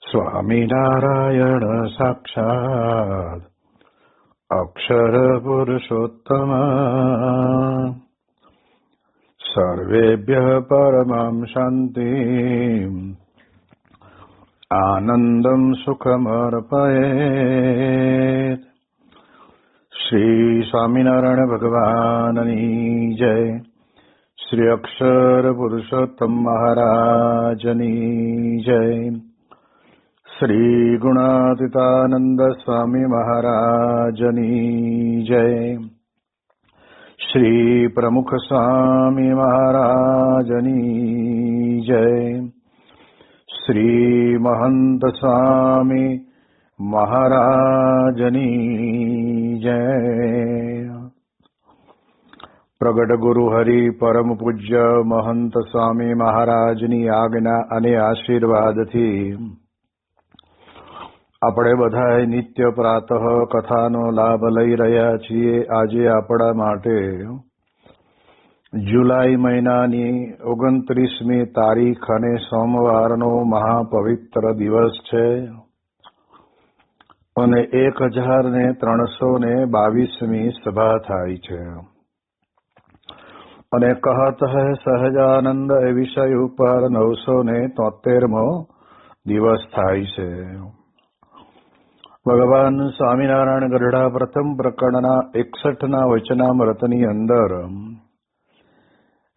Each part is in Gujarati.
સ્વામિનારાયણ સાક્ષાત્ અક્ષર પુરુષોત્તમ સર્વેભ્યઃ પરમં શાંતિં આનંદં સુખમર્પયેત. શ્રી સ્વામિનારાયણ ભગવાનની જય. શ્રી અક્ષર પુરુષોત્તમ મહારાજની જય. શ્રી ગુણાતીતાનંદ સ્વામી મહારાજની જય. શ્રી પ્રમુખ સ્વામી મહારાજની જય. શ્રી મહંત સ્વામી મહારાજની જય. પ્રગટ ગુરુ હરિ પરમ પૂજ્ય મહંત સ્વામી મહારાજની આજ્ઞા અને આશીર્વાદથી આપણે બધા નિત્ય પ્રાતઃ કથાનો લાભ લઈ રહ્યા છીએ. આજે આપણા માટે જુલાઈ મહિનાની 29મી તારીખ અને સોમવારનો મહાપવિત્ર દિવસ છે અને 1322મી સભા થાય છે. અને કહત હૈ સહજાનંદ એ વિષય ઉપર 973મો દિવસ થાય છે. ભગવાન સ્વામિનારાયણ ગઢડા પ્રથમ પ્રકરણના 61ના વચનામૃતની અંદર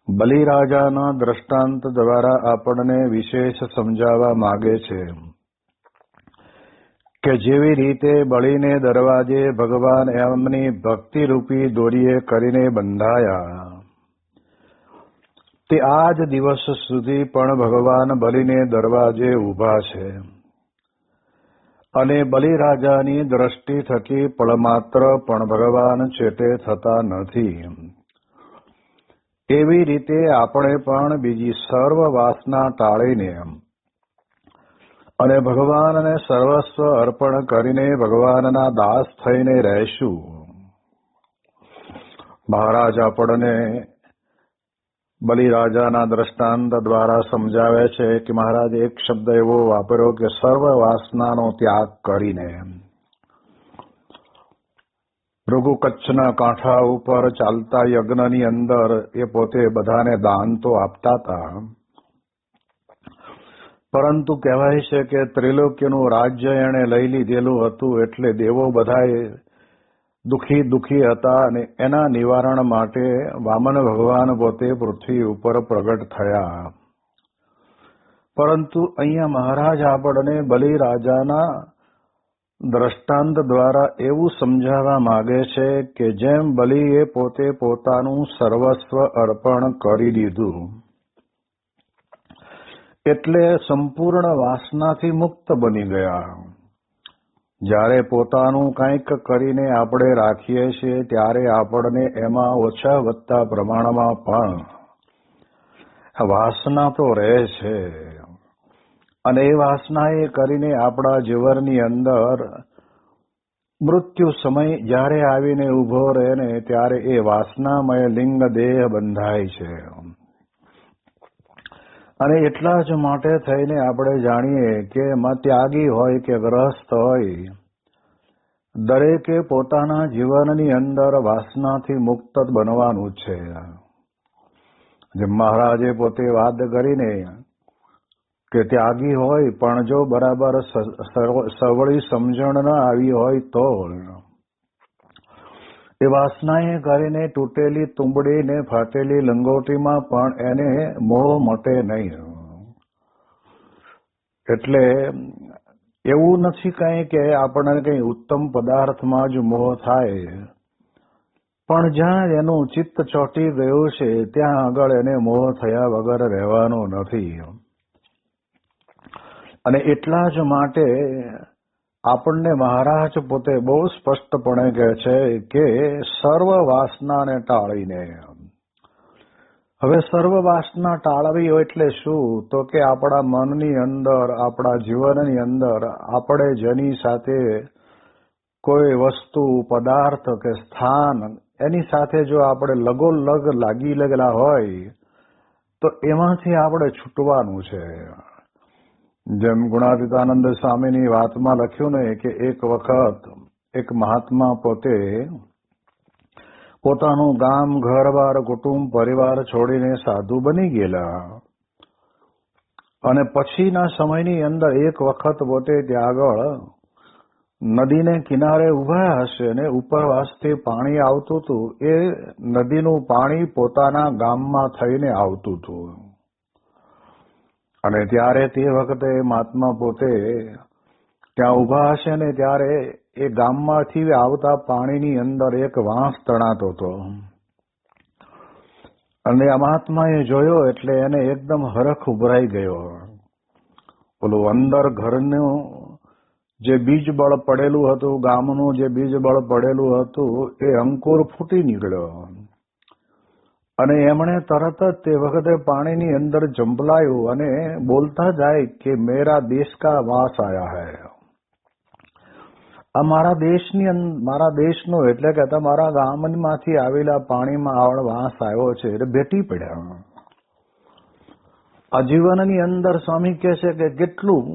બલિરાજાના દ્રષ્ટાંત દ્વારા આપણને વિશેષ સમજાવવા માગે છે કે જેવી રીતે બલિને દરવાજે ભગવાન એમની ભક્તિરૂપી દોરીએ કરીને બંધાયા, તે આજ દિવસ સુધી પણ ભગવાન બલિને દરવાજે ઊભા છે અને બલિરાજાની દ્રષ્ટિ થકી પળમાત્ર પણ ભગવાન ચેતે થતા નથી. એવી રીતે આપણે પણ બીજી સર્વ વાસના ટાળીને અને ભગવાનને સર્વસ્વ અર્પણ કરીને ભગવાનના દાસ થઈને રહેશું. મહારાજ આપણને બલિરાજાના દ્રષ્ટાંત દ્વારા સમજાવે છે કે મહારાજ એક શબ્દ એવો વાપર્યો કે સર્વ વાસનાનો ત્યાગ કરીને. ભૃગુ કચ્છના કાંઠા ઉપર ચાલતા યજ્ઞની અંદર એ પોતે બધાને દાન તો આપતા હતા, પરંતુ કહેવાય છે કે ત્રિલોક્યનું રાજ્ય એણે લઈ લીધેલું હતું એટલે દેવો બધાએ દુઃખી હતા અને એના નિવારણ માટે વામન ભગવાન પોતે પૃથ્વી ઉપર પ્રગટ થયા. પરંતુ અહીંયા મહારાજ આપણને બલિરાજાના દ્રષ્ટાંત દ્વારા એવું સમજાવવા માંગે છે કે જેમ બલિએ પોતે પોતાનું સર્વસ્વ અર્પણ કરી દીધું એટલે સંપૂર્ણ વાસનાથી મુક્ત બની ગયા. જ્યારે પોતાનું કંઈક કરીને આપણે રાખીએ છીએ ત્યારે આપણને એમાં ઓછા વધતા પ્રમાણમાં પણ વાસના તો રહે છે અને એ વાસના એ કરીને આપણા જીવનની અંદર મૃત્યુ સમય જ્યારે આવીને ઊભો રહે ને ત્યારે એ વાસનામય લિંગ દેહ બંધાય છે. અને એટલા જ માટે થઈને આપણે જાણીએ કે એમાં ત્યાગી હોય કે ગ્રસ્ત હોય, દરેકે પોતાના જીવનની અંદર વાસનાથી મુક્ત બનવાનું છે. જેમ મહારાજે પોતે વાત કરીને કે ત્યાગી હોય પણ જો બરાબર સવળી સમજણ ન આવી હોય તો એ વાસનાએ કરીને તૂટેલી તુંબડીને ફાટેલી લંગોટીમાં પણ એને મોહ મટે નહીં. એટલે એવું નથી કઈ કે આપણને કઈ ઉત્તમ પદાર્થમાં જ મોહ થાય, પણ જ્યાં એનું ચિત્ત ચોંટી ગયું છે ત્યાં આગળ એને મોહ થયા વગર રહેવાનો નથી. અને એટલા જ માટે આપણને મહારાજ પોતે બહુ સ્પષ્ટપણે કહે છે કે સર્વ વાસનાને ટાળીને. હવે સર્વ વાસના ટાળવી એટલે શું? તો કે આપણા મનની અંદર, આપણા જીવનની અંદર આપણે જેની સાથે કોઈ વસ્તુ, પદાર્થ કે સ્થાન એની સાથે જો આપણે લગોલગ લાગેલા હોય તો એમાંથી આપણે છૂટવાનું છે. જેમ ગુણાતીતાનંદ સ્વામીની વાતમાં લખ્યું ને કે એક વખત એક મહાત્મા પોતે પોતાનું ગામ, ઘરબાર, કુટુંબ, પરિવાર છોડીને સાધુ બની ગયેલા અને પછીના સમયની અંદર એક વખત પોતે ત્યાં આગળ નદીને કિનારે ઉભા હશે અને ઉપરવાસથી પાણી આવતું હતું. એ નદીનું પાણી પોતાના ગામમાં થઈને આવતું હતું અને ત્યારે તે વખતે મહાત્મા પોતે ત્યાં ઉભા હશે ને ત્યારે એ ગામમાંથી આવતા પાણીની અંદર એક વાંસ તણાતો હતો અને આ મહાત્માએ જોયો એટલે એને એકદમ હરખ ઉભરાઈ ગયો. ઓલું અંદર ઘરનું જે બીજ બળ પડેલું હતું, ગામનું જે બીજ બળ પડેલું હતું, એ અંકુર ફૂટી નીકળ્યો અને એમણે તરત જ તે વખતે પાણીની અંદર ઝંપલાયું અને બોલતા જાય કે મેરા દેશ કા વાસ આયા હૈ. આ મારા દેશનો એટલે કે તમારા ગામમાંથી આવેલા પાણીમાં વાસ આવ્યો છે એટલે ભેટી પડ્યા. આ જીવનની અંદર સ્વામી કહે છે કે કેટલું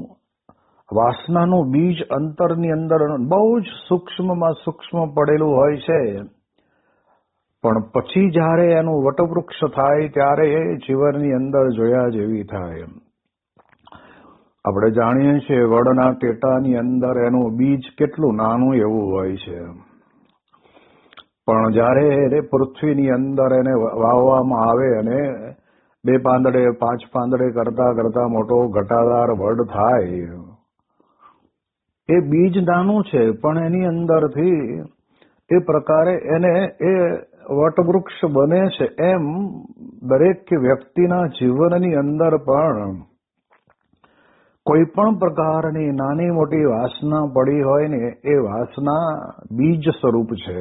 વાસનાનું બીજ અંતરની અંદર બહુ જ સૂક્ષ્મમાં સૂક્ષ્મ પડેલું હોય છે, પણ પછી જયારે એનું વટવૃક્ષ થાય ત્યારે એ જીવનની અંદર જોયા જેવી થાય. આપણે જાણીએ છીએ વડના ટેટાની અંદર એનું બીજ કેટલું નાનું એવું હોય છે, પણ જયારે પૃથ્વીની અંદર એને વાવવામાં આવે અને 2 પાંદડે 5 પાંદડે કરતા કરતા મોટો ઘટાદાર વડ થાય, એ બીજ નાનું છે પણ એની અંદરથી એ પ્રકારે એને એ વટવૃક્ષ બને છે. એમ દરેક વ્યક્તિના જીવનની અંદર પણ કોઈ પણ પ્રકારની નાની મોટી વાસના પડી હોય ને એ વાસના બીજ સ્વરૂપ છે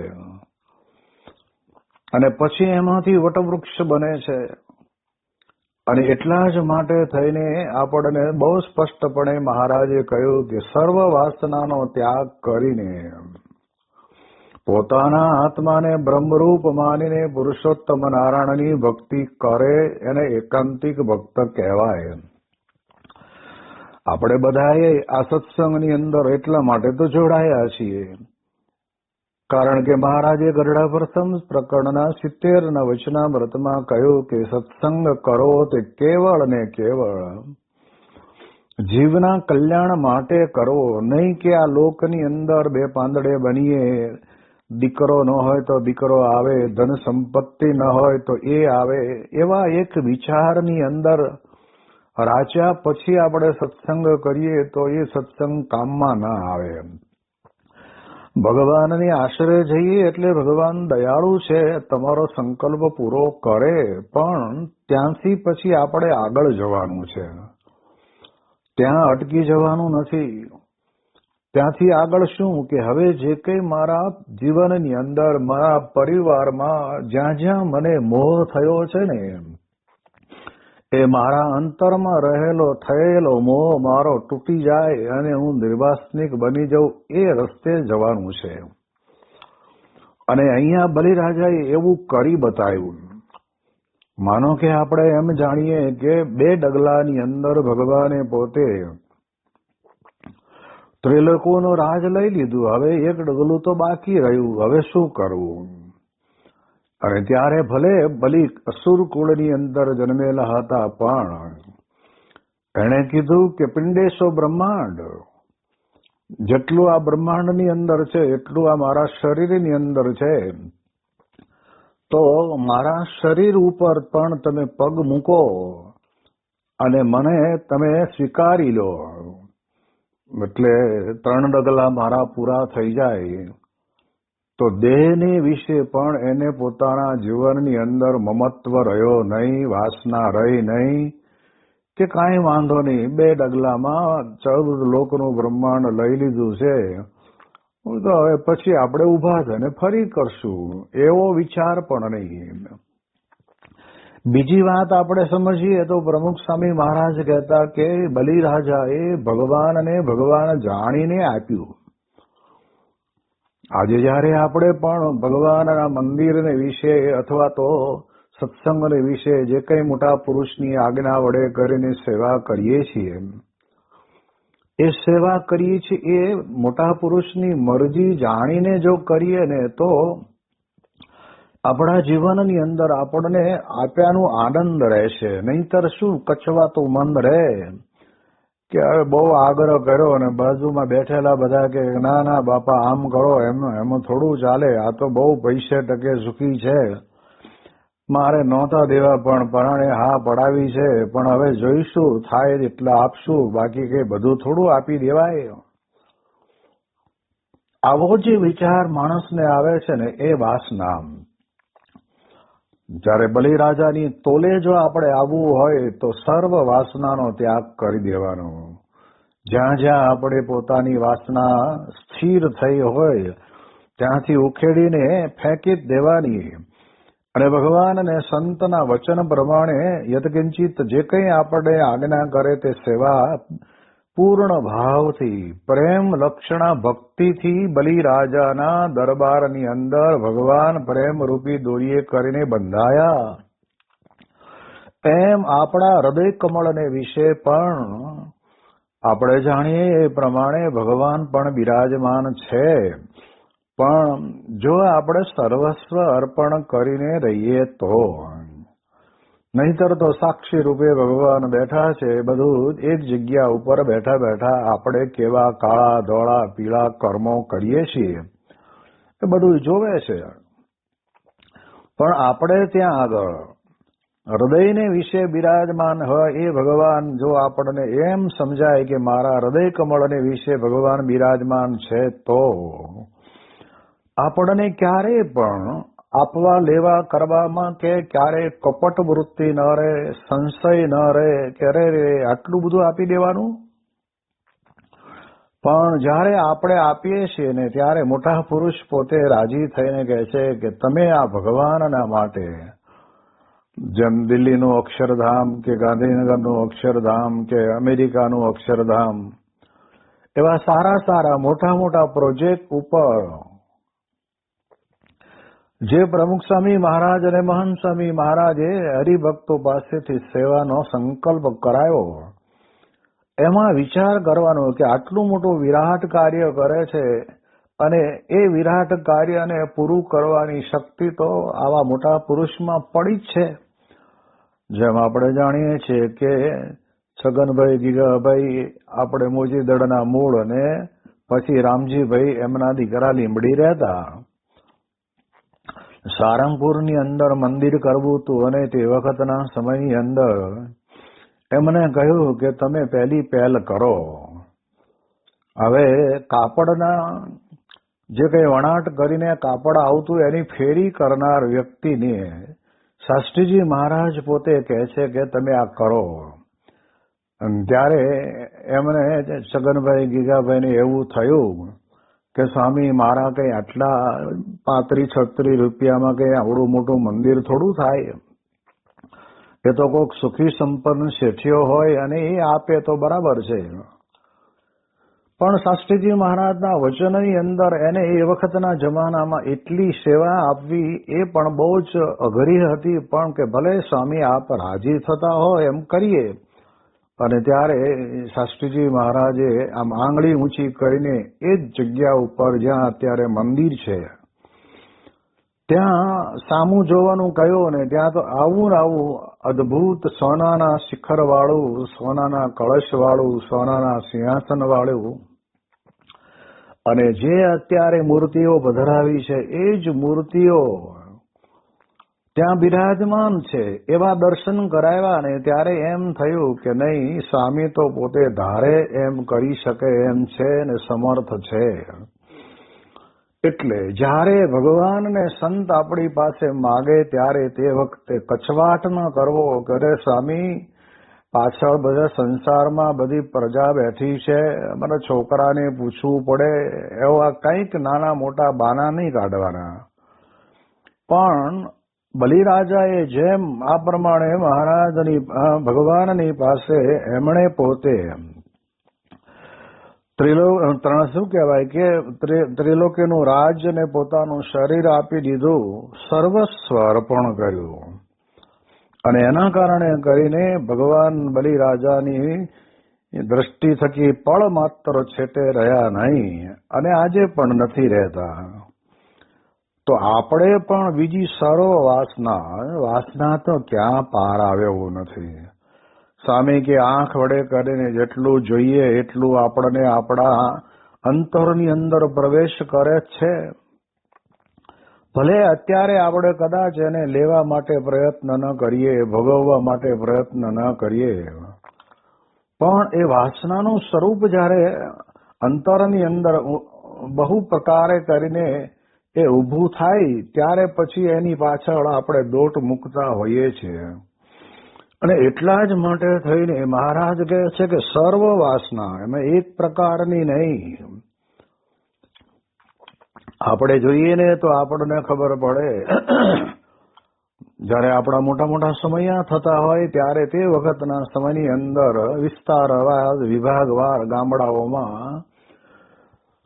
અને પછી એમાંથી વટવૃક્ષ બને છે. અને એટલા જ માટે થઈને આપણને બહુ સ્પષ્ટપણે મહારાજે કહ્યું કે સર્વ વાસનાનો ત્યાગ કરીને પોતાના આત્માને બ્રહ્મરૂપ માનીને પુરુષોત્તમ નારાયણની ભક્તિ કરે એને એકાંતિક ભક્ત કહેવાય. આપણે બધાએ આ સત્સંગની અંદર એટલા માટે તો જોડાયા છીએ કારણ કે મહારાજે ગરડા પ્રથમ પ્રકરણના 70ના વચનામૃતમાં કહ્યું કે સત્સંગ કરો તે કેવળ ને કેવળ જીવના કલ્યાણ માટે કરો, નહીં કે આ લોકની અંદર 2 પાંદડે બનીએ. દીકરો ન હોય તો દીકરો આવે, ધન સંપત્તિ ન હોય તો એ આવે, એવા એક વિચારની અંદર રાચ્યા પછી આપણે સત્સંગ કરીએ તો એ સત્સંગ કામમાં ના આવે. ભગવાનની આશરે જઈએ એટલે ભગવાન દયાળુ છે, તમારો સંકલ્પ પૂરો કરે, પણ ત્યાંથી પછી આપણે આગળ જવાનું છે, ત્યાં અટકી જવાનું નથી. ત્યાંથી આગળ શું કે હવે જે કંઈ મારા જીવનની અંદર મારા પરિવારમાં જ્યાં જ્યાં મને મોહ થયો છે ને એ મારા અંતરમાં રહેલો થયેલો મોહ મારો તૂટી જાય અને હું નિર્વાસનિક બની જાઉં, એ રસ્તે જવાનું છે. અને અહીંયા બલિરાજાએ એવું કરી બતાવ્યું. માનો કે આપણે એમ જાણીએ કે 2 ડગલાની અંદર ભગવાને પોતે ત્રિલોકોનો રાજ લઈ લીધું, હવે 1 ડગલું તો બાકી રહ્યું, હવે શું કરવું? અને ત્યારે ભલે બલિ અસુર કુળની અંદર જન્મેલા હતા, પણ એણે કીધું કે પિંડેશો બ્રહ્માંડ, જેટલું આ બ્રહ્માંડની અંદર છે એટલું આ મારા શરીરની અંદર છે, તો મારા શરીર ઉપર પણ તમે પગ મૂકો અને મને તમે સ્વીકારી લો. એટલે 3 ડગલા મારા પૂરા થઈ જાય તો દેહને વિશે પણ એને પોતાના જીવનની અંદર મમત્વ રહ્યો નહીં, વાસના રહી નહીં કે કાંઈ વાંધો નહીં, 2 ડગલામાં 14 લોકનું બ્રહ્માંડ લઈ લીધું છે, તો હવે પછી આપણે ઊભા થઈને ફરી કરશું, એવો વિચાર પણ નહીં. બીજી વાત આપણે સમજીએ તો પ્રમુખ સ્વામી મહારાજ કહેતા કે બલિરાજાએ ભગવાનને ભગવાન જાણીને આપ્યું. આજે જયારે આપણે પણ ભગવાનના મંદિરને વિશે અથવા તો સત્સંગને વિશે જે કંઈ મોટા પુરુષની આજ્ઞા વડે કરીને સેવા કરીએ છીએ, એ સેવા કરીએ છીએ એ મોટા પુરુષની મરજી જાણીને જો કરીએ ને તો આપણા જીવનની અંદર આપણને આપ્યાનું આનંદ રહેશે. નહીતર શું કચવાતું મન રહે કે હવે બહુ આગ્રહ કર્યો અને બાજુમાં બેઠેલા બધા કે ના ના બાપા આમ કરો એમાં થોડું ચાલે, આ તો બહુ પૈસે ટકે સુખી છે, મારે નહોતા દેવા પણ પરાણે હા પડાવી છે, પણ હવે જોઈશું થાય એટલે આપશું, બાકી કઈ બધું થોડું આપી દેવાય. આવો જે વિચાર માણસને આવે છે ને એ વાસના. જયારે બલિરાજાની તોલે જો આપણે આવવું હોય તો સર્વ વાસનાનો ત્યાગ કરી દેવાનો. જ્યાં જ્યાં આપણે પોતાની વાસના સ્થિર થઈ હોય ત્યાંથી ઉખેડીને ફેંકી જ દેવાની અને ભગવાન અને સંતના વચન પ્રમાણે યત્કિંચિત જે કંઈ આપણે આજ્ઞા કરે તે સેવા પૂર્ણ ભાવથી પ્રેમ લક્ષણા ભક્તિથી બલિરાજાના દરબારની અંદર ભગવાન પ્રેમ રૂપી દોરીએ કરીને બંધાયા. એમ આપણા હૃદય કમળને વિશે પણ આપણે જાણીએ એ પ્રમાણે ભગવાન પણ બિરાજમાન છે. પણ જો આપણે સર્વસ્વ અર્પણ કરીને રહીએ તો, નહીતર તો સાક્ષી રૂપે ભગવાન બેઠા છે, બધું એક જગ્યા ઉપર બેઠા બેઠા આપણે કેવા કાળા ધોળા પીળા કર્મો કરીએ છીએ એ બધું જોવે છે. પણ આપણે ત્યાં આગળ હૃદયને વિશે બિરાજમાન હોય એ ભગવાન જો આપણને એમ સમજાય કે મારા હૃદય કમળને વિશે ભગવાન બિરાજમાન છે તો આપણને ક્યારેય પણ આપવા લેવા કરવામાં કે ક્યારે કપટ વૃત્તિ ન રહે, સંશય ન રહે કે અરે આટલું બધું આપી દેવાનું. પણ જયારે આપણે આપીએ છીએ ને ત્યારે મોટા પુરુષ પોતે રાજી થઈને કહે છે કે તમે આ ભગવાનના માટે, જેમ દિલ્હીનું અક્ષરધામ કે ગાંધીનગરનું અક્ષરધામ કે અમેરિકાનું અક્ષરધામ, એવા સારા સારા મોટા મોટા પ્રોજેક્ટ ઉપર જે પ્રમુખ સ્વામી મહારાજ અને મહંત સ્વામી મહારાજે હરિભક્તો પાસેથી સેવાનો સંકલ્પ કરાયો, એમાં વિચાર કરવાનો કે આટલું મોટું વિરાટ કાર્ય કરે છે અને એ વિરાટ કાર્યને પૂરું કરવાની શક્તિ તો આવા મોટા પુરુષમાં પડી જ છે. જેમ આપણે જાણીએ છીએ કે છગનભાઈ ગીગાભાઈ આપણે મોજીદળના મૂળ અને પછી રામજીભાઈ એમના દીકરા લીંબડી રહેતા. સારંગપુરની અંદર મંદિર કરવું હતું અને તે વખતના સમયની અંદર એમને કહ્યું કે તમે પહેલી પહેલ કરો. હવે કાપડના જે કંઈ વણાટ કરીને કાપડ આવતું એની ફેરી કરનાર વ્યક્તિને શાસ્ત્રીજી મહારાજ પોતે કહે છે કે તમે આ કરો. ત્યારે એમને છગનભાઈ ગીગાભાઈને એવું થયું કે સ્વામી મારા કઈ આટલા 35-36 રૂપિયામાં કઈ આવડું મોટું મંદિર થોડું થાય, એ તો કોઈક સુખી સંપન્ન શેઠિયો હોય અને એ આપે તો બરાબર છે. પણ શાસ્ત્રીજી મહારાજના વચનની અંદર એને એ વખતના જમાનામાં એટલી સેવા આપવી એ પણ બહુ જ અઘરી હતી. પણ કે ભલે સ્વામી આપ રાજી થતા હોય એમ કરીએ. અને ત્યારે શાસ્ત્રીજી મહારાજે આમ આંગળી ઊંચી કરીને એ જ જગ્યા ઉપર જ્યાં અત્યારે મંદિર છે ત્યાં સામું જોવાનું કહ્યું ને ત્યાં તો આવું અદભુત સોનાના શિખર વાળું, સોનાના કળશ વાળું, સોનાના સિંહાસન વાળું અને જે અત્યારે મૂર્તિઓ પધરાવી છે એ જ મૂર્તિઓ ત્યાં બિરાજમાન છે એવા દર્શન કરાવ્યા ને ત્યારે એમ થયું કે નહીં, સ્વામી તો પોતે ધારે એમ કરી શકે એમ છે ને સમર્થ છે. એટલે જ્યારે ભગવાન ને સંત આપણી પાસે માગે ત્યારે તે વખતે કચવાટ ન કરવો કે અરે સ્વામી પાછળ બધા સંસારમાં બધી પ્રજા બેઠી છે, મને છોકરાને પૂછવું પડે, એવા કંઈક નાના મોટા બાના નહીં કાઢવાના. પણ બલિરાજાએ જેમ આ પ્રમાણે મહારાજની ભગવાનની પાસે એમણે પોતે શું કહેવાય કે ત્રિલોકીનું રાજ્ય ને પોતાનું શરીર આપી દીધું, સર્વસ્વ અર્પણ કર્યું અને એના કારણે કરીને ભગવાન બલિરાજાની એ દ્રષ્ટિ થકી પળ માત્ર છેટે રહ્યા નહીં અને આજે પણ નથી રહેતા. તો આપણે પણ બીજી સર્વ વાસના તો ક્યાં પાર આવ્યો નથી. સ્વામી કે આંખ વડે કરીને જેટલું જોઈએ એટલું આપણને આપણા અંતરની અંદર પ્રવેશ કરે છે. ભલે અત્યારે આપણે કદાચ એને લેવા માટે પ્રયત્ન ન કરીએ, ભોગવવા માટે પ્રયત્ન ન કરીએ, પણ એ વાસનાનું સ્વરૂપ જ્યારે અંતરની અંદર બહુ પ્રકારે કરીને એ ઊભું થાય ત્યારે પછી એની પાછળ આપણે દોટ મૂકતા હોઈએ છીએ. અને એટલા જ માટે થઈને મહારાજ કહે છે કે સર્વ વાસના એમાં એક પ્રકારની નહીં. આપણે જોઈએ ને તો આપણને ખબર પડે, જયારે આપણા મોટા મોટા સમયા થતા હોય ત્યારે તે વખતના સમયની અંદર વિસ્તારવાર વિભાગવાર ગામડાઓમાં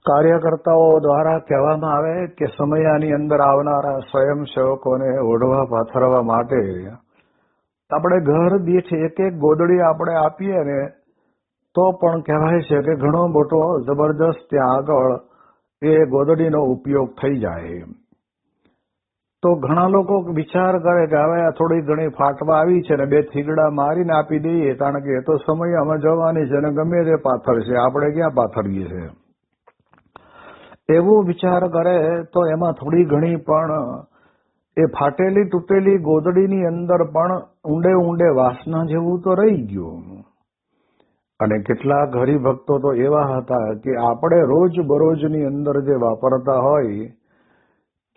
કાર્યકર્તાઓ દ્વારા કહેવામાં આવે કે સમયાની અંદર આવનારા સ્વયંસેવકોને ઓઢવા પાથરવા માટે આપણે ઘર દીઠ એક એક ગોદડી આપણે આપીએ ને તો પણ કહેવાય છે કે ઘણો મોટો જબરજસ્ત ત્યાં આગળ એ ગોદડીનો ઉપયોગ થઈ જાય. તો ઘણા લોકો વિચાર કરે કે હવે આ થોડી ઘણી ફાટવા આવી છે ને બે થીગડા મારીને આપી દઈએ, કારણ કે એ તો સમય અમે જવાની છે ને ગમે તે પાથર છે, આપણે ક્યાં પાથરીએ છે. એવો વિચાર કરે તો એમાં થોડી ઘણી પણ એ ફાટેલી તૂટેલી ગોદડીની અંદર પણ ઊંડે ઊંડે વાસના જેવું તો રહી ગયું. અને કેટલાક હરિભક્તો તો એવા હતા કે આપણે રોજ બરોજની અંદર જે વાપરતા હોય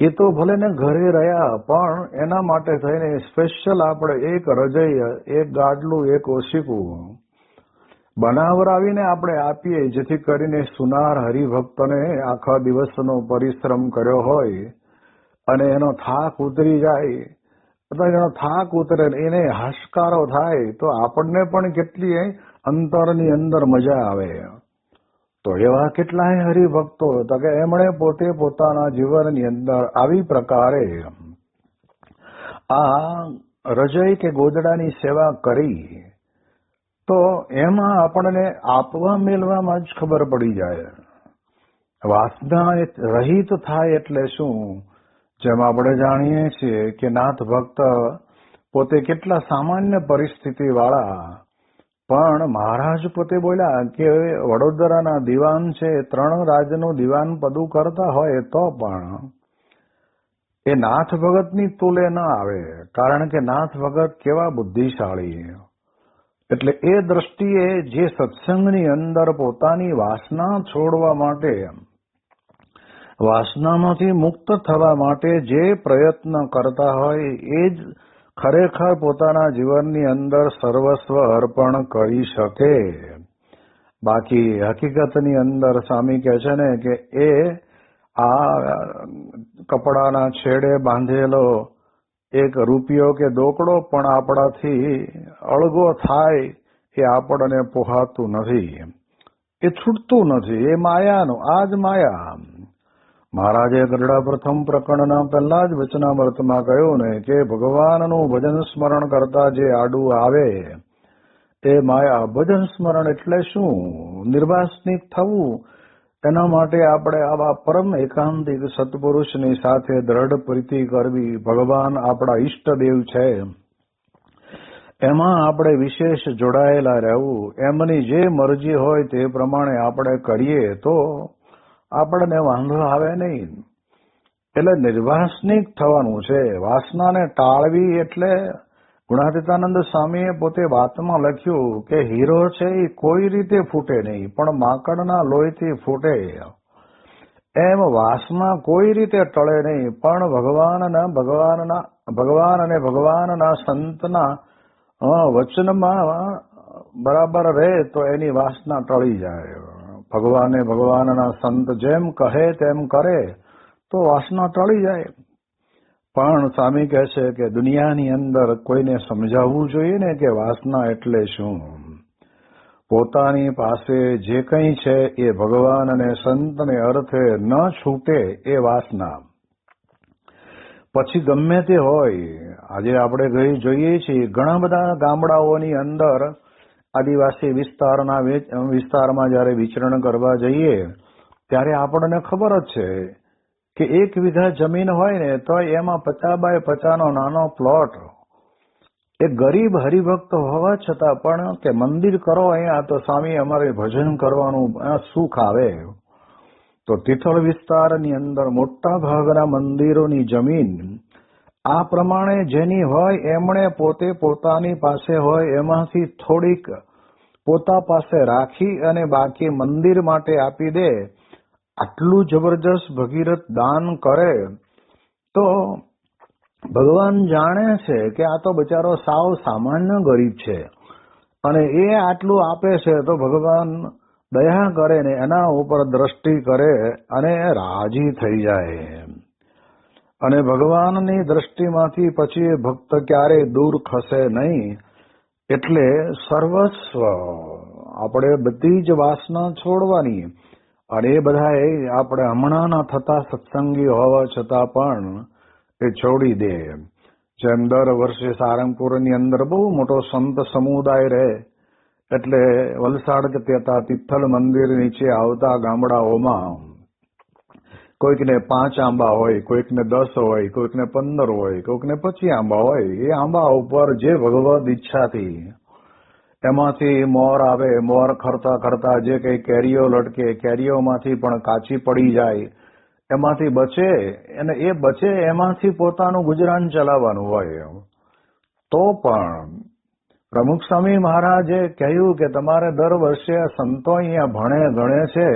એ તો ભલે ને ઘરે રહ્યા, પણ એના માટે થઈને સ્પેશિયલ આપણે એક રજઈ, એક ગાડલું, એક ઓશીકું બનાવરાવીને આપણે આપીએ, જેથી કરીને સુનાર હરિભક્તને આખા દિવસનો પરિશ્રમ કર્યો હોય અને એનો થાક ઉતરી જાય, અથવા એનો થાક ઉતરે એને હાશકારો થાય તો આપણને પણ કેટલી અંતરની અંદર મજા આવે. તો એવા કેટલાય હરિભક્તો હતા કે એમણે પોતે પોતાના જીવનની અંદર આવી પ્રકારે આ રજઈ કે ગોદડાની સેવા કરી. તો એમાં આપણને આપવા મેળવામાં જ ખબર પડી જાય. વાસના રહિત થાય એટલે શું? જેમ આપણે જાણીએ છીએ કે નાથ ભક્ત પોતે કેટલા સામાન્ય પરિસ્થિતિ વાળા, પણ મહારાજ પોતે બોલ્યા કે વડોદરાના દિવાન છે, 3 રાજ્યનું દિવાન પદું કરતા હોય તો પણ એ નાથ ભગતની તુલે ન આવે, કારણ કે નાથ ભગત કેવા બુદ્ધિશાળી. એટલે એ દ્રષ્ટિએ જે સત્સંગની અંદર પોતાની વાસના છોડવા માટે, વાસનામાંથી મુક્ત થવા માટે જે પ્રયત્ન કરતા હોય એ જ ખરેખર પોતાના જીવનની અંદર સર્વસ્વ અર્પણ કરી શકે. બાકી હકીકતની અંદર સ્વામી કહે છે ને કે એ આ કપડાના છેડે બાંધેલો એક રૂપિયો કે દોકડો પણ આપણાથી અળગો થાય એ આપણને પોહાતું નથી, એ છૂટતું નથી, એ માયાનું, આ જ માયા. મહારાજે ગરડા પ્રથમ પ્રકરણના પહેલા જ વચનામૃતમાં કહ્યું ને કે ભગવાનનું ભજન સ્મરણ કરતા જે આડું આવે એ માયા. ભજન સ્મરણ એટલે શું? નિર્વાસનિક થવું. એના માટે આપણે આવા પરમ એકાંતિક સત્પુરુષની સાથે દ્રઢ પ્રીતિ કરવી. ભગવાન આપણા ઈષ્ટદેવ છે, એમાં આપણે વિશેષ જોડાયેલા રહેવું. એમની જે મરજી હોય તે પ્રમાણે આપણે કરીએ તો આપણને વાંધો આવે નહીં. એટલે નિર્વાસનિક થવાનું છે. વાસનાને ટાળવી એટલે ગુણાતીતાનંદ સ્વામીએ પોતે વાતમાં લખ્યું કે હીરો છે એ કોઈ રીતે ફૂટે નહીં, પણ માકડના લોહીથી ફૂટે. એમ વાસના કોઈ રીતે ટળે નહીં, પણ ભગવાન અને ભગવાનના સંતના વચનમાં બરાબર રહે તો એની વાસના ટળી જાય. ભગવાને ભગવાનના સંત જેમ કહે તેમ કરે તો વાસના ટળી જાય. પણ સ્વામી કહે છે કે દુનિયાની અંદર કોઈને સમજાવવું જોઈએ ને કે વાસના એટલે શું. પોતાની પાસે જે કંઈ છે એ ભગવાન અને સંતને અર્થે ન છૂટે એ વાસના. પછી ગમે તે હોય, આજે આપણે જોઈએ છીએ ઘણા બધા ગામડાઓની અંદર આદિવાસી વિસ્તારમાં જયારે વિચરણ કરવા જઈએ ત્યારે આપણને ખબર જ છે કે 1 વીઘા જમીન હોય ને તો એમાં 50 બાય 50 નાનો પ્લોટ, એ ગરીબ હરિભક્ત હોવા છતાં પણ કે મંદિર કરો અહીંયા તો સ્વામી અમારે ભજન કરવાનું સુખ આવે. તો તિથલ વિસ્તારની અંદર મોટા ભાગના મંદિરોની જમીન આ પ્રમાણે જેની હોય એમણે પોતે પોતાની પાસે હોય એમાંથી થોડીક પોતા પાસે રાખી અને બાકી મંદિર માટે આપી દે. આટલું જબરજસ્ત ભગીરથ દાન કરે તો ભગવાન જાણે છે કે આ તો બચારો સાવ સામાન્ય ગરીબ છે અને એ આટલું આપે છે તો ભગવાન દયા કરે ને એના ઉપર દ્રષ્ટિ કરે અને રાજી થઈ જાય. અને ભગવાનની દ્રષ્ટિમાંથી પછી એ ભક્ત ક્યારેય દૂર ખસે નહીં. એટલે સર્વસ્વ આપણે બધી જ વાસના છોડવાની. અને એ બધા આપણે હમણાંના થતા સત્સંગી હોવા છતાં પણ એ છોડી દે. જેમ દર વર્ષે સારંગપુરની અંદર બહુ મોટો સંત સમુદાય રહે એટલે વલસાડ કહેતા તિથલ મંદિર નીચે આવતા ગામડાઓમાં કોઈકને 5 આંબા હોય, કોઈકને 10 હોય, કોઈકને 15 હોય, કોઈકને 25 આંબા હોય. એ આંબા ઉપર જે ભગવદ ઈચ્છાથી એમાંથી મોર આવે, મોર ખરતા ખરતા જે કઈ કેરીઓ લટકે, કેરીઓમાંથી પણ કાચી પડી જાય, એમાંથી બચે અને એ બચે એમાંથી પોતાનું ગુજરાન ચલાવવાનું હોય. તો પણ પ્રમુખ સ્વામી મહારાજે કહ્યું કે તમારે દર વર્ષે સંતો અહીંયા ભણે ગણે છે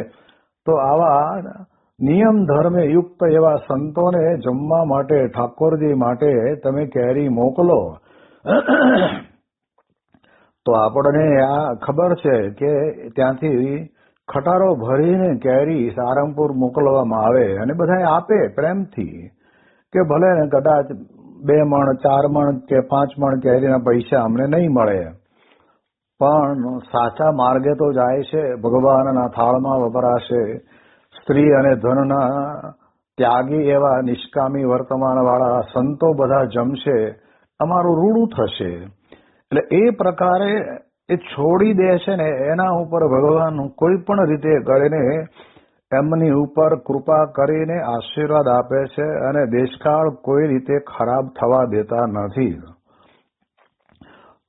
તો આવા નિયમ ધર્મે યુક્ત એવા સંતોને જમવા માટે, ઠાકોરજી માટે તમે કેરી મોકલો. તો આપણને આ ખબર છે કે ત્યાંથી ખટારો ભરીને કેરી સારંગપુર મોકલવામાં આવે અને બધા આપે પ્રેમથી કે ભલે ને કદાચ 2 મણ, 4 મણ કે 5 મણ કેરીના પૈસા અમને નહીં મળે પણ સાચા માર્ગે તો જાય છે, ભગવાનના થાળમાં વપરાશે. સ્ત્રી અને ધનના ત્યાગી એવા નિષ્કામી વર્તમાન વાળા સંતો બધા જમશે, અમારું રૂડું થશે. એટલે એ પ્રકારે એ છોડી દે છે ને એના ઉપર ભગવાન કોઈ પણ રીતે કરીને એમની ઉપર કૃપા કરીને આશીર્વાદ આપે છે અને દેશકાળ કોઈ રીતે ખરાબ થવા દેતા નથી.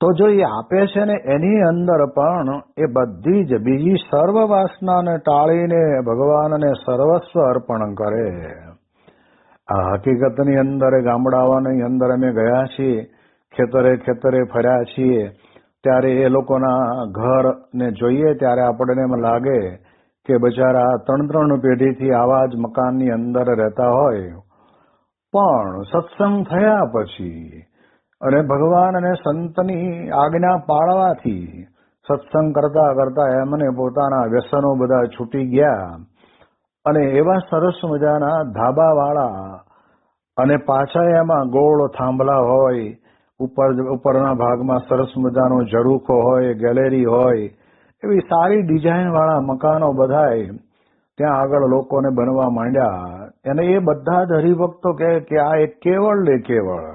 તો જો એ આપે છે ને એની અંદર પણ એ બધી જ બીજી સર્વ વાસનાને ટાળીને ભગવાનને સર્વસ્વ અર્પણ કરે. આ હકીકતની અંદર ગામડાઓની અંદર અમે ગયા છીએ, ખેતરે ખેતરે ફર્યા છીએ, ત્યારે એ લોકોના ઘરને જોઈએ ત્યારે આપણને એમ લાગે કે બચારા 3 પેઢીથી આવા જ મકાનની અંદર રહેતા હોય. પણ સત્સંગ થયા પછી અને ભગવાન અને સંતની આજ્ઞા પાળવાથી સત્સંગ કરતા કરતા એમને પોતાના વ્યસનો બધા છૂટી ગયા અને એવા સરસ મજાના ધાબાવાળા અને પાછા એમાં ગોળ થાંભલા હોય, ઉપરના ભાગમાં સરસ મજાનો ઝરૂખો હોય, ગેલેરી હોય, એવી સારી ડિઝાઇન વાળા મકાનો બધાય ત્યાં આગળ લોકોને બનવા માંડ્યા. અને એ બધા જ હરિભક્તો કહે કે આ એક કેવળ ને કેવળ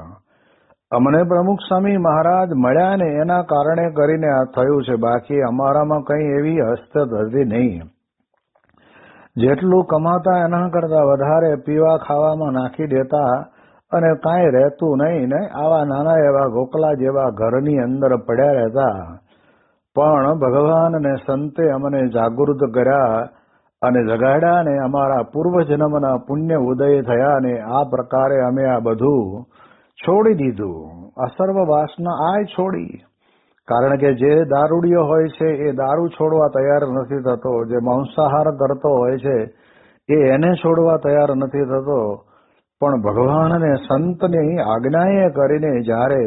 અમને પ્રમુખ સ્વામી મહારાજ મળ્યા ને એના કારણે કરીને આ થયું છે. બાકી અમારામાં કઈ એવી હસ્તત હતી નહીં. જેટલું કમાતા એના કરતા વધારે પીવા ખાવામાં નાખી દેતા અને કાંઈ રહેતું નહીં ને આવા નાના એવા ગોકલા જેવા ઘરની અંદર પડ્યા રહેતા. પણ ભગવાન ને સંતે અમને જાગૃત કર્યા અને જગાડ્યા ને અમારા પૂર્વજન્મના પુણ્ય ઉદય થયા ને આ પ્રકારે અમે આ બધું છોડી દીધું. આ સર્વ વાસના આ છોડી. કારણ કે જે દારૂડિયો હોય છે એ દારૂ છોડવા તૈયાર નથી થતો, જે માંસાહાર કરતો હોય છે એ એને છોડવા તૈયાર નથી થતો. પણ ભગવાન અને સંતની આજ્ઞાએ કરીને જ્યારે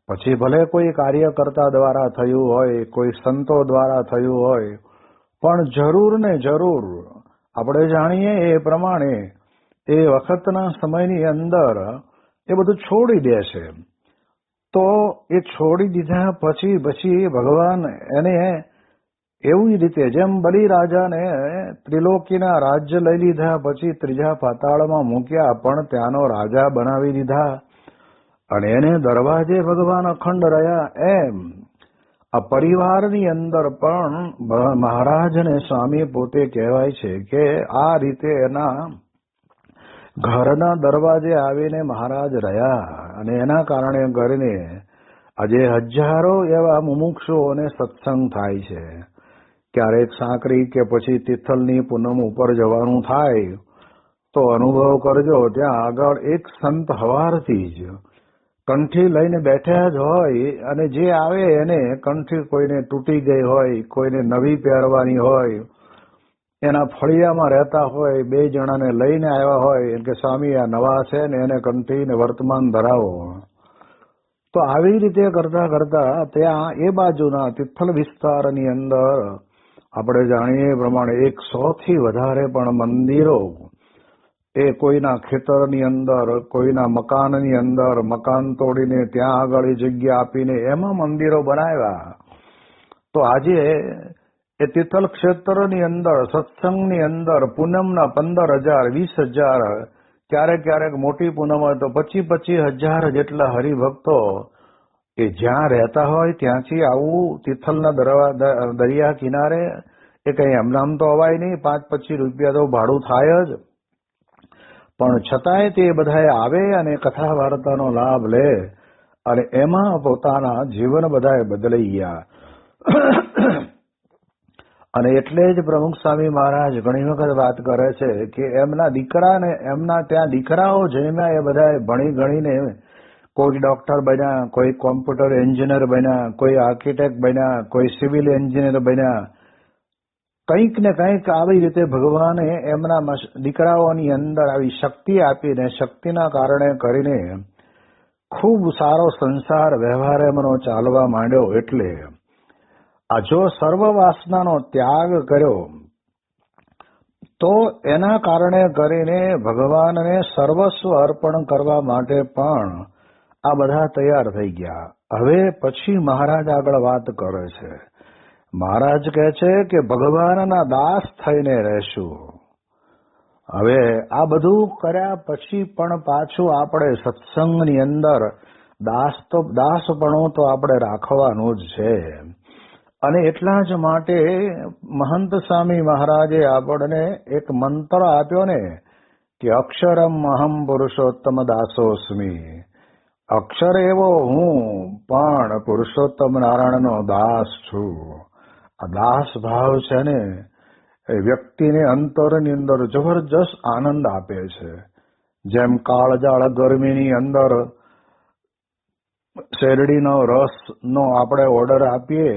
પછી ભલે કોઈ કાર્યકર્તા દ્વારા થયું હોય, કોઈ સંતો દ્વારા થયું હોય, પણ જરૂર ને જરૂર આપણે જાણીએ એ પ્રમાણે એ વખતના સમયની અંદર એ બધું છોડી દે છે. તો એ છોડી દીધા પછી ભગવાન એને એવી રીતે જેમ બલિરાજાને ત્રિલોકીના રાજ્ય લઈ લીધા પછી ત્રીજા પાતાળમાં મૂક્યા પણ ત્યાંનો રાજા બનાવી દીધા અને એને દરવાજે ભગવાન અખંડ રહ્યા. એમ આ પરિવારની અંદર પણ મહારાજ અને સ્વામી પોતે કહેવાય છે કે આ રીતે એના ઘરના દરવાજે આવીને મહારાજ રહ્યા અને એના કારણે કરીને આજે હજારો એવા મુમુક્ષુઓને સત્સંગ થાય છે. ક્યારેક સાંકરી કે પછી તિથલની પૂનમ ઉપર જવાનું થાય તો અનુભવ કરજો, ત્યાં આગળ એક સંત હવારથી જ કંઠી લઈને બેઠા જ હોય અને જે આવે એને કંઠી કોઈને તૂટી ગઈ હોય, કોઈને નવી પહેરવાની હોય, એના ફળિયામાં રહેતા હોય, 2 જણાને લઈને આવ્યા હોય કે સ્વામી આ નવા છે ને એને કંઠીને વર્તમાન ધરાવો. તો આવી રીતે કરતા કરતા ત્યાં એ બાજુના તિથલ વિસ્તારની અંદર આપણે જાણીએ પ્રમાણે 100થી વધારે પણ મંદિરો એ કોઈના ખેતરની અંદર, કોઈના મકાનની અંદર, મકાન તોડીને ત્યાં આગળ જગ્યા આપીને એમાં મંદિરો બનાવ્યા. તો આજે એ તિથલ ક્ષેત્રની અંદર સત્સંગની અંદર પૂનમના 15,000, 20,000, ક્યારેક ક્યારેક મોટી પૂનમ હોય તો 25,000 જેટલા હરિભક્તો એ જ્યાં રહેતા હોય ત્યાંથી આવું તિથલના દરિયા કિનારે એ કઈ એમનામ તો અવાય નહીં, 5-25 રૂપિયા તો ભાડું થાય જ, પણ છતાંય તે બધાએ આવે અને કથા વાર્તાનો લાભ લે અને એમાં પોતાના જીવન બધાએ બદલાઈ ગયા. અને એટલે જ પ્રમુખ સ્વામી મહારાજ ઘણી વખત વાત કરે છે કે એમના દીકરાને, એમના ત્યાં દીકરાઓ જન્મ્યા એ બધાએ ભણી ગણીને કોઈ ડોક્ટર બન્યા, કોઈ કોમ્પ્યુટર એન્જિનિયર બન્યા, કોઈ આર્કિટેક્ટ બન્યા, કોઈ સિવિલ એન્જિનિયર બન્યા. કંઈક ને કંઈક આવી રીતે ભગવાને એમના દીકરાઓની અંદર આવી શક્તિ આપીને શક્તિના કારણે કરીને ખૂબ સારો સંસાર વ્યવહાર એમનો ચાલવા માંડ્યો. એટલે આ જો સર્વ વાસનાનો ત્યાગ કર્યો તો એના કારણે કરીને ભગવાનને સર્વસ્વ અર્પણ કરવા માટે પણ આ બધા તૈયાર થઈ ગયા. હવે પછી મહારાજ આગળ વાત કરે છે. મહારાજ કહે છે કે ભગવાનના દાસ થઈને રહેશું. હવે આ બધું કર્યા પછી પણ પાછું આપણે સત્સંગની અંદર દાસપણું તો આપણે રાખવાનું જ છે. અને એટલા જ માટે મહંત સ્વામી મહારાજે આપણને એક મંત્ર આપ્યો ને કે અક્ષરમ અહમ પુરુષોત્તમ દાસોસ્મી. અક્ષર એવો હું પણ પુરુષોત્તમ નારાયણનો દાસ છું. આ દાસ ભાવ છે ને એ વ્યક્તિને અંતરની અંદર જબરજસ્ત આનંદ આપે છે. જેમ કાળજાળ ગરમીની અંદર શેરડીનો રસનો આપણે ઓર્ડર આપીએ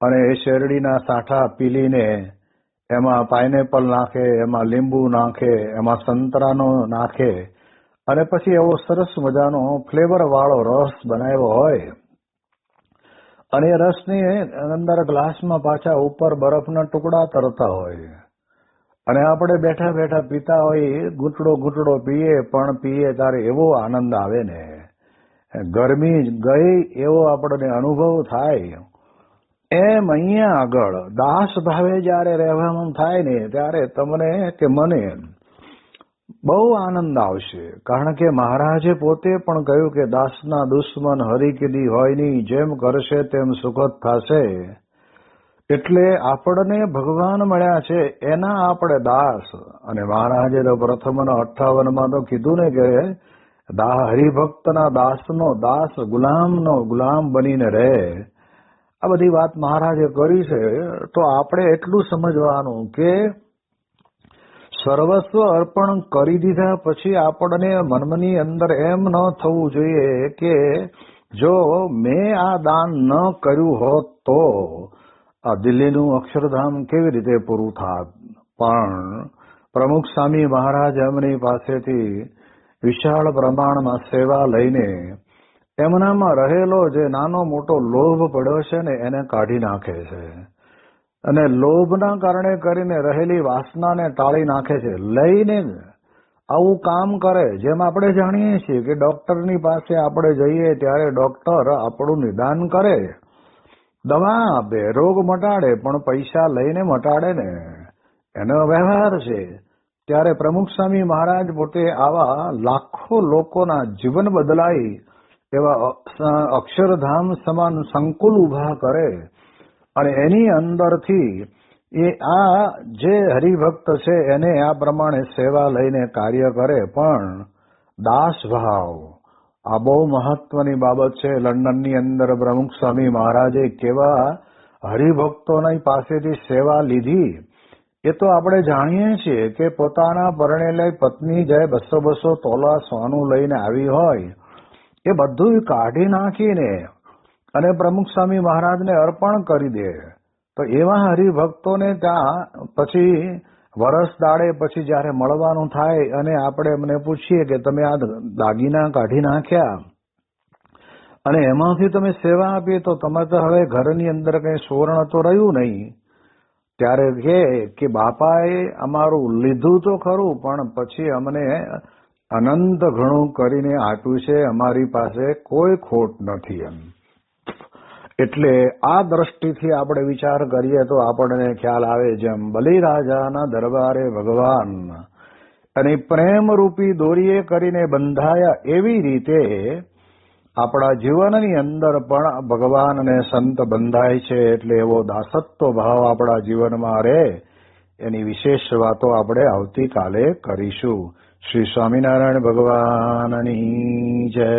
અને એ શેરડીના સાંઠા પીલીને એમાં પાઇનેપલ નાખે, એમાં લીંબુ નાખે, એમાં સંતરાનો નાખે અને પછી એવો સરસ મજાનો ફ્લેવર વાળો રસ બનાવ્યો હોય અને એ રસની અંદર ગ્લાસમાં પાછા ઉપર બરફના ટુકડા તરતા હોય અને આપણે બેઠા બેઠા પીતા હોય, ઘૂંટડો પીએ પણ પીએ ત્યારે એવો આનંદ આવે ને, ગરમી ગઈ એવો આપણને અનુભવ થાય. એમ અહીંયા આગળ દાસ ભાવે જયારે રહેવાનું થાય ને ત્યારે તમને કે મને બહુ આનંદ આવશે. કારણ કે મહારાજે પોતે પણ કહ્યું કે દાસના દુશ્મન હરિ કીધી હોય નહીં, જેમ કરશે તેમ સુખદ થશે. એટલે આપણને ભગવાન મળ્યા છે એના આપણે દાસ. અને મહારાજે તો પ્રથમના 58માં તો કીધું ને કે હરિભક્તના દાસનો દાસ, ગુલામનો ગુલામ બનીને રહે. આ બધી વાત મહારાજે કરી છે. તો આપણે એટલું સમજવાનું કે સર્વસ્વ અર્પણ કરી દીધા પછી આપણને મનની અંદર એમ ન થવું જોઈએ કે જો મેં આ દાન ન કર્યું હોત તો આ દિલ્હીનું અક્ષરધામ કેવી રીતે પૂરું થાત. પણ પ્રમુખ સ્વામી મહારાજ એમની પાસેથી વિશાળ પ્રમાણમાં સેવા લઈને એમનામાં રહેલો જે નાનો મોટો લોભ પડ્યો છે ને એને કાઢી નાખે છે અને લોભના કારણે કરીને રહેલી વાસનાને ટાળી નાખે છે. લઈને આવું કામ કરે. જેમ આપણે જાણીએ છીએ કે ડોક્ટરની પાસે આપણે જઈએ ત્યારે ડોક્ટર આપણું નિદાન કરે, દવા આપે, રોગ મટાડે, પણ પૈસા લઈને મટાડે ને, એનો વ્યવહાર છે. ત્યારે પ્રમુખ સ્વામી મહારાજ પોતે આવા લાખો લોકોના જીવન બદલાઈ એવા અક્ષરધામ સમાન સંકુલ ઉભા કરે અને એની અંદરથી એ આ જે હરિભક્ત છે એને આ પ્રમાણે સેવા લઈને કાર્ય કરે, પણ દાસ ભાવ આ બહુ મહત્વની બાબત છે. લંડનની અંદર પ્રમુખ સ્વામી મહારાજે કેવા હરિભક્તોની પાસેથી સેવા લીધી એ તો આપણે જાણીએ છીએ કે પોતાના પરણેલી પત્ની જાય 200 તોલા સોનું લઈને આવી હોય એ બધું કાઢી નાખીને અને પ્રમુખ સ્વામી મહારાજને અર્પણ કરી દે. તો એવા હરિભક્તોને ત્યાં પછી વરસ દાડે પછી જયારે મળવાનું થાય અને આપણે એમને પૂછીએ કે તમે આ દાગીના કાઢી નાખ્યા અને એમાંથી તમે સેવા આપી તો તમે તો હવે ઘરની અંદર કઈ સુવર્ણ તો રહ્યું નહીં. ત્યારે કે બાપાએ અમારું લીધું તો ખરું પણ પછી અમને અનંત ઘણું કરીને આપ્યું છે, અમારી પાસે કોઈ ખોટ નથી એમ. એટલે આ દ્રષ્ટિથી આપણે વિચાર કરીએ તો આપણને ખ્યાલ આવે જેમ બલિરાજાના દરબારે ભગવાન અને પ્રેમ રૂપી દોરીએ કરીને બંધાયા એવી રીતે આપણા જીવનની અંદર પણ ભગવાન અને સંત બંધાય છે. એટલે એવો દાસત્વ ભાવ આપણા જીવનમાં રહે એની વિશેષ વાતો આપણે આવતીકાલે કરીશું. શ્રી સ્વામિનારાયણ ભગવાનની જય.